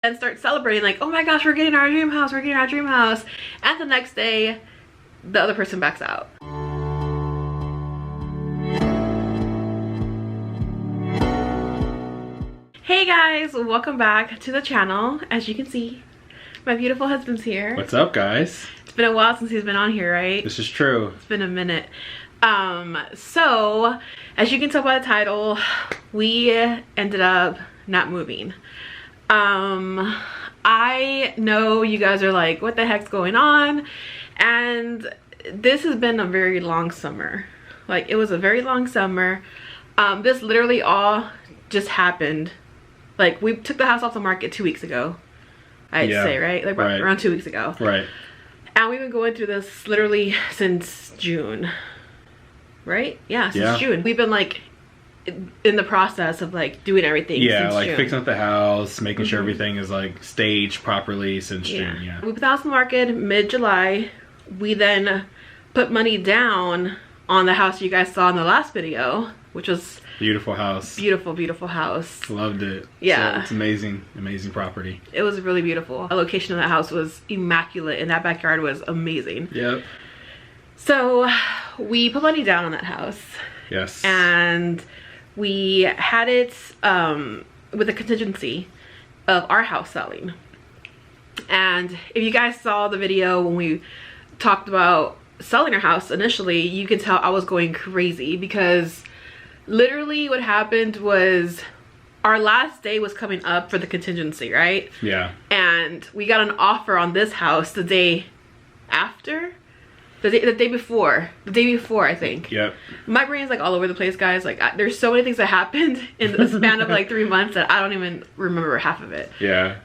and start celebrating like, oh my gosh, we're getting our dream house, we're getting our dream house. And the next day, the other person backs out. Hey guys, welcome back to the channel. As you can see, my beautiful husband's here. What's up, guys? It's been a while since he's been on here, right? This is true. It's been a minute. So as you can tell by the title, we ended up not moving. I know you guys are like, what the heck's going on? And this has been a very long summer. Like, it was a very long summer. This literally all just happened. Like, we took the house off the market 2 weeks ago, I'd say, right? Like around 2 weeks ago. Right. And we've been going through this literally since June, right? Yeah, since June. We've been like in the process of like doing everything. Yeah, since like June. fixing up the house, making sure everything is like staged properly since June. Yeah. We put the house on the market mid-July. We then put money down on the house you guys saw in the last video, which was Beautiful house. beautiful, beautiful house. Loved it. Yeah. So it's amazing, amazing property. It was really beautiful. The location of that house was immaculate and that backyard was amazing. Yep. So we put money down on that house. Yes. And we had it with a contingency of our house selling. And if you guys saw the video when we talked about selling our house initially, you can tell I was going crazy because literally what happened was our last day was coming up for the contingency, right? Yeah. And we got an offer on this house the day after. The day before I think. Yep. My brain's like all over the place, guys. Like there's so many things that happened in the span of like 3 months that I don't even remember half of it. Yeah.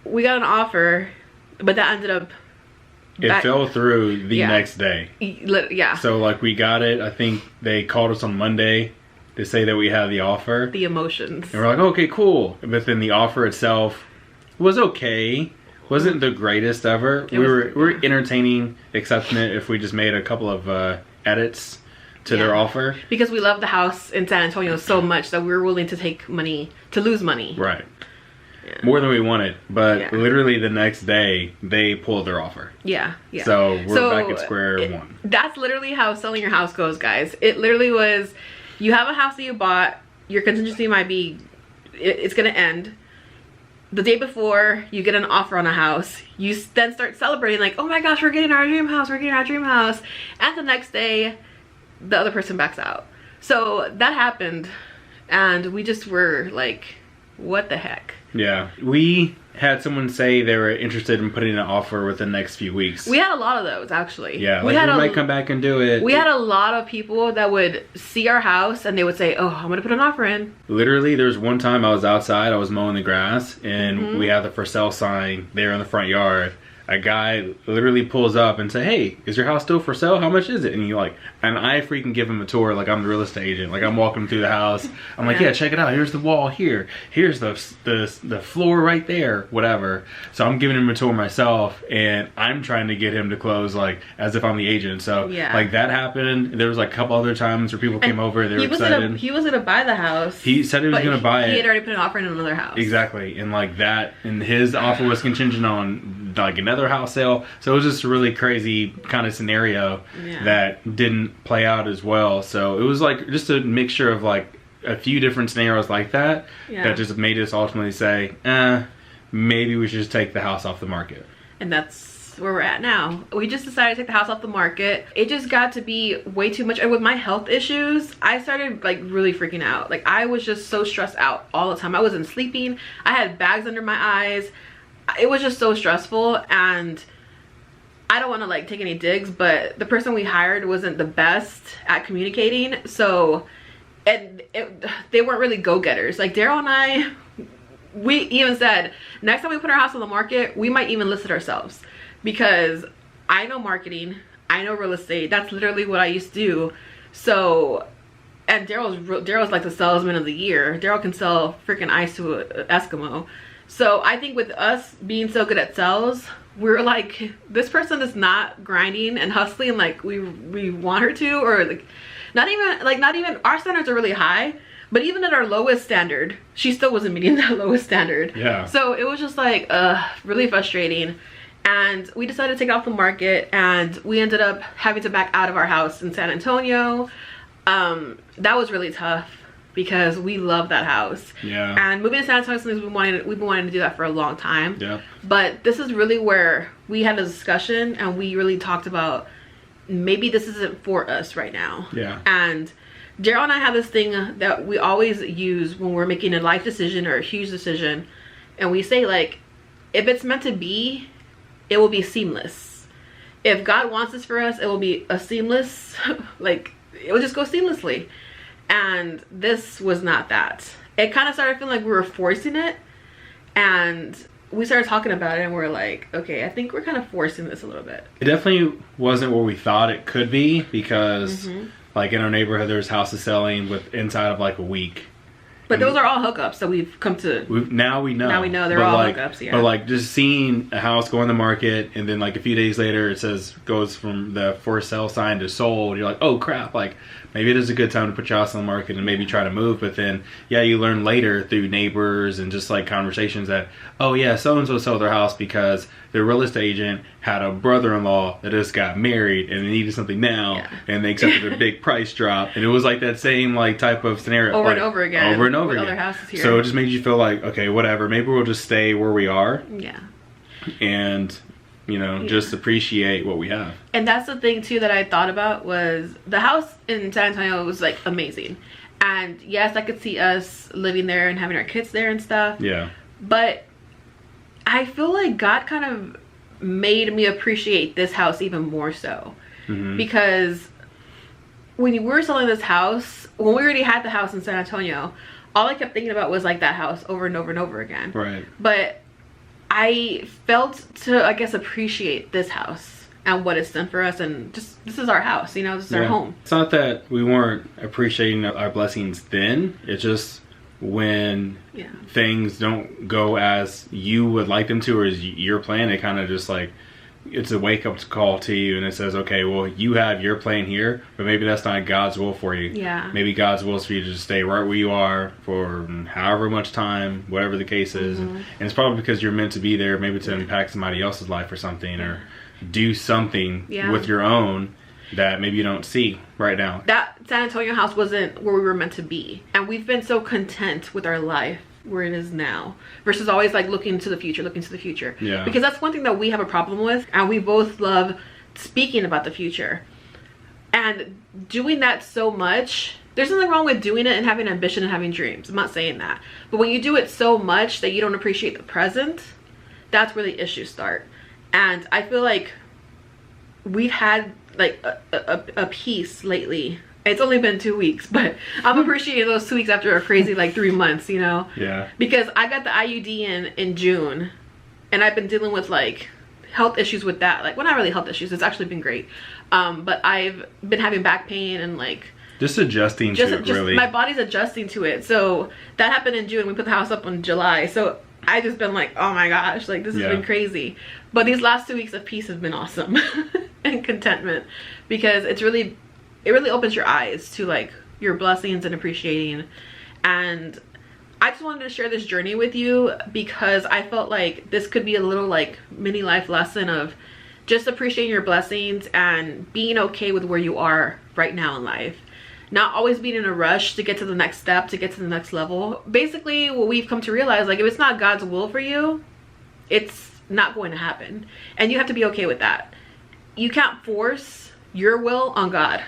We got an offer, but that ended up It fell through the next day. Yeah. So like we got it, I think they called us on Monday to say that we had the offer. The emotions. And we're like, okay, cool. But then the offer itself was okay. Wasn't the greatest ever. We were entertaining accepting it if we just made a couple of edits to their offer. Because we love the house in San Antonio so much that we were willing to take money, to lose money. Right. Yeah. More than we wanted. But literally the next day, they pulled their offer. Yeah. Yeah. So we're back at square one. That's literally how selling your house goes, guys. It literally was, you have a house that you bought, your contingency might be, it's going to end. The day before you get an offer on a house, you then start celebrating like, oh my gosh, we're getting our dream house, we're getting our dream house. And the next day, the other person backs out. So that happened and we just were like, what the heck? Yeah. We had someone say they were interested in putting an offer within the next few weeks. We had a lot of those, actually. Yeah, we might come back and do it. We had a lot of people that would see our house and they would say, oh, I'm gonna put an offer in. Literally, there was one time I was outside, I was mowing the grass, and we had the for sale sign there in the front yard. A guy literally pulls up and say, hey, is your house still for sale? How much is it? And I freaking give him a tour like I'm the real estate agent. Like I'm walking him through the house. I'm like, yeah, check it out. Here's the wall here. Here's the floor right there, whatever. So I'm giving him a tour myself and I'm trying to get him to close like as if I'm the agent. So like that happened. There was like a couple other times where people came over, they were excited. He was gonna buy the house. He said he was gonna buy it. He had already put an offer in another house. Exactly. And like that, and his offer was contingent on like another house sale. So it was just a really crazy kind of scenario that didn't play out as well. So it was like just a mixture of like a few different scenarios like that that just made us ultimately say, maybe we should just take the house off the market. And that's where we're at now. We just decided to take the house off the market. It just got to be way too much. And with my health issues, I started like really freaking out. Like I was just so stressed out all the time. I wasn't sleeping. I had bags under my eyes. It was just so stressful, and I don't want to like take any digs, but the person we hired wasn't the best at communicating. So they weren't really go-getters. Like Daryl and I, we even said next time we put our house on the market, we might even list it ourselves, because I know marketing, I know real estate. That's literally what I used to do. So, and Daryl's like the salesman of the year. Daryl can sell freaking ice to an Eskimo. So I think with us being so good at sales, we're like, this person is not grinding and hustling like we want her to, or like not even our standards are really high, But even at our lowest standard, she still wasn't meeting that lowest standard. Yeah. So it was just like really frustrating. And we decided to take it off the market, and we ended up having to back out of our house in San Antonio. That was really tough because we love that house. Yeah. And moving to San Antonio is something we've been wanting to do that for a long time. Yeah. But this is really where we had a discussion, and we really talked about maybe this isn't for us right now. Yeah. And Daryl and I have this thing that we always use when we're making a life decision or a huge decision, and we say, like, if it's meant to be, it will be seamless. If God wants this for us, it will be a seamless, like, it will just go seamlessly. And this was not that. It kind of started feeling like we were forcing it, and we started talking about it, and we're like, okay, I think we're kind of forcing this a little bit. It definitely wasn't what we thought it could be, because like in our neighborhood there's houses selling with inside of like a week. But those are all hookups that we've come to. Now we know. Now we know they're all hookups, yeah. But like just seeing a house go on the market, and then like a few days later it says, goes from the for sale sign to sold. You're like, oh crap, like maybe it is a good time to put your house on the market and maybe try to move. But then, yeah, you learn later through neighbors and just like conversations that, oh yeah, so-and-so sold their house because their real estate agent had a brother-in-law that just got married and they needed something now, and they accepted a big price drop. And it was like that same like type of scenario. Over like, and over again. Over and over with again. Other houses here. So it just made you feel like, okay, whatever, maybe we'll just stay where we are. Yeah. And, you know, just appreciate what we have. And that's the thing too that I thought about, was the house in San Antonio was like amazing. And yes, I could see us living there and having our kids there and stuff. Yeah. But I feel like God kind of made me appreciate this house even more so. Because when we were selling this house, when we already had the house in San Antonio, all I kept thinking about was like that house over and over and over again. Right. But I felt to, I guess, appreciate this house and what it's done for us, and just, this is our house, you know, this is our home. It's not that we weren't appreciating our blessings then, it's just when things don't go as you would like them to or as your plan, it kind of just like, it's a wake-up call to you, and it says, okay, well, you have your plan here, but maybe that's not God's will for you. Yeah. Maybe God's will is for you to just stay right where you are for however much time, whatever the case is. And it's probably because you're meant to be there, maybe to impact somebody else's life or something, or do something with your own that maybe you don't see right now. That San Antonio house wasn't where we were meant to be. And we've been so content with our life where it is now, versus always like looking to the future. Yeah. Because that's one thing that we have a problem with, and we both love speaking about the future. And doing that so much, there's nothing wrong with doing it and having ambition and having dreams. I'm not saying that. But when you do it so much that you don't appreciate the present, that's where the issues start. And I feel like we've had like a peace lately. It's only been 2 weeks, but I'm appreciating those 2 weeks after a crazy like 3 months, you know? Yeah. Because I got the IUD in June, and I've been dealing with like health issues with that. Like, well, not really health issues, it's actually been great. But I've been having back pain and like just adjusting to it, really. My body's adjusting to it. So that happened in June. We put the house up in July. So I just been like, oh my gosh, like this has been crazy. But these last 2 weeks of peace have been awesome and contentment, because it really opens your eyes to like your blessings and appreciating. And I just wanted to share this journey with you because I felt like this could be a little like mini life lesson of just appreciating your blessings and being okay with where you are right now in life. Not always being in a rush to get to the next step, to get to the next level. Basically, what we've come to realize, like if it's not God's will for you, it's not going to happen. And you have to be okay with that. You can't force your will on God.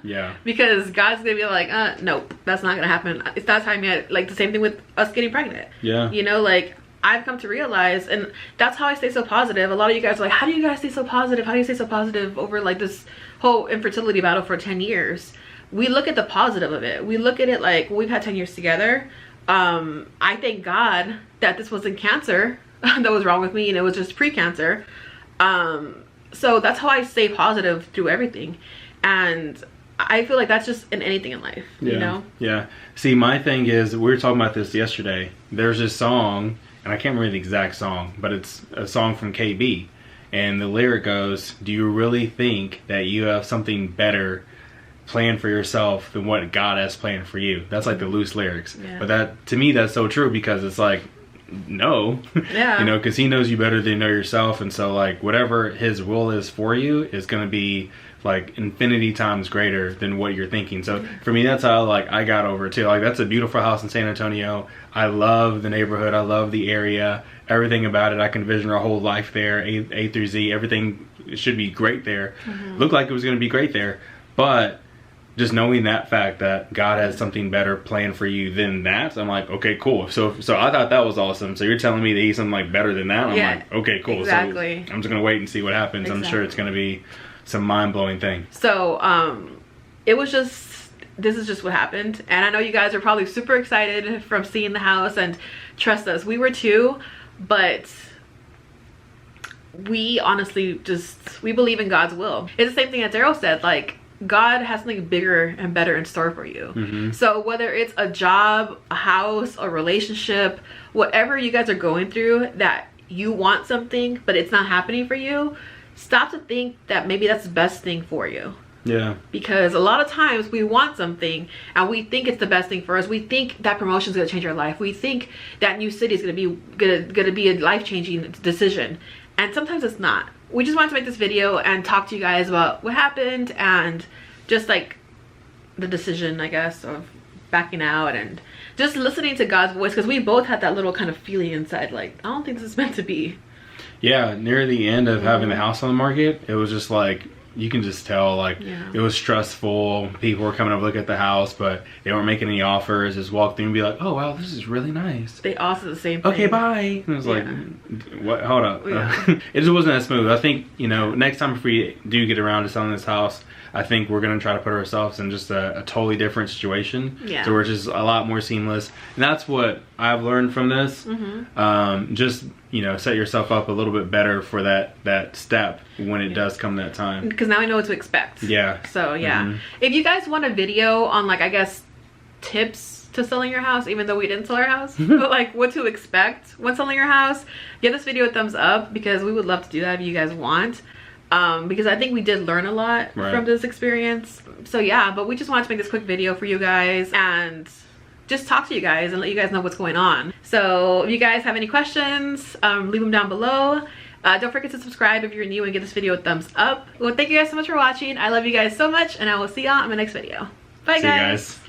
Yeah. Because God's gonna be like, nope, that's not gonna happen. It's that time yet. Like the same thing with us getting pregnant. Yeah. You know, like I've come to realize, and that's how I stay so positive. A lot of you guys are like, how do you guys stay so positive? How do you stay so positive over like this whole infertility battle for 10 years? We look at the positive of it. We look at it like, well, we've had 10 years together. I thank God that this wasn't cancer that was wrong with me, and it was just pre-cancer. So that's how I stay positive through everything. And I feel like that's just in anything in life, you know? Yeah. See, my thing is, we were talking about this yesterday. There's this song, and I can't remember the exact song, but it's a song from KB. And the lyric goes, do you really think that you have something better plan for yourself than what God has planned for you. That's like the loose lyrics. Yeah. But that, to me, that's so true, because it's like, no. Yeah. You know, because he knows you better than you know yourself. And so like whatever his will is for you is going to be like infinity times greater than what you're thinking. So for me, that's how like I got over it too. Like that's a beautiful house in San Antonio. I love the neighborhood. I love the area. Everything about it. I can envision our whole life there, A through Z. Everything should be great there. Looked like it was going to be great there. But just knowing that fact that God has something better planned for you than that, I'm like, okay, cool. So I thought that was awesome. So you're telling me that he's something like better than that? I'm like, okay, cool. Exactly. So I'm just gonna wait and see what happens. Exactly. I'm sure it's gonna be some mind-blowing thing. So it was just, this is just what happened, and I know you guys are probably super excited from seeing the house, and trust us, we were too. But we honestly we believe in God's will. It's the same thing that Daryl said, like, God has something bigger and better in store for you. So whether it's a job, a house, a relationship, whatever you guys are going through, that you want something but it's not happening for you, stop to think that maybe that's the best thing for you. Yeah. Because a lot of times we want something and we think it's the best thing for us. We think that promotion is going to change our life. We think that new city is going to be a life-changing decision, and sometimes it's not. We just wanted to make this video and talk to you guys about what happened and just like the decision, I guess, of backing out and just listening to God's voice, because we both had that little kind of feeling inside, like, I don't think this is meant to be. Yeah, near the end of having the house on the market, it was just like, you can just tell, like, it was stressful. People were coming up to look at the house, but they weren't making any offers. Just walk through and be like, oh, wow, this is really nice. They all said the same thing. Okay, bye. And it was like, what? Hold up. It just wasn't as smooth. I think, you know, next time if we do get around to selling this house, I think we're going to try to put ourselves in just a totally different situation. Yeah. So we're just a lot more seamless. And that's what I've learned from this. Just, you know, set yourself up a little bit better for that step when it does come that time. Because now I know what to expect. Yeah. So, yeah. If you guys want a video on, like, I guess, tips to selling your house, even though we didn't sell our house, but, like, what to expect when selling your house, give this video a thumbs up, because we would love to do that if you guys want. Because I think we did learn a lot from this experience. So yeah, but we just wanted to make this quick video for you guys and just talk to you guys and let you guys know what's going on. So if you guys have any questions, leave them down below. Don't forget to subscribe if you're new and give this video a thumbs up. Well, thank you guys so much for watching. I love you guys so much, and I will see y'all in my next video. Bye, guys.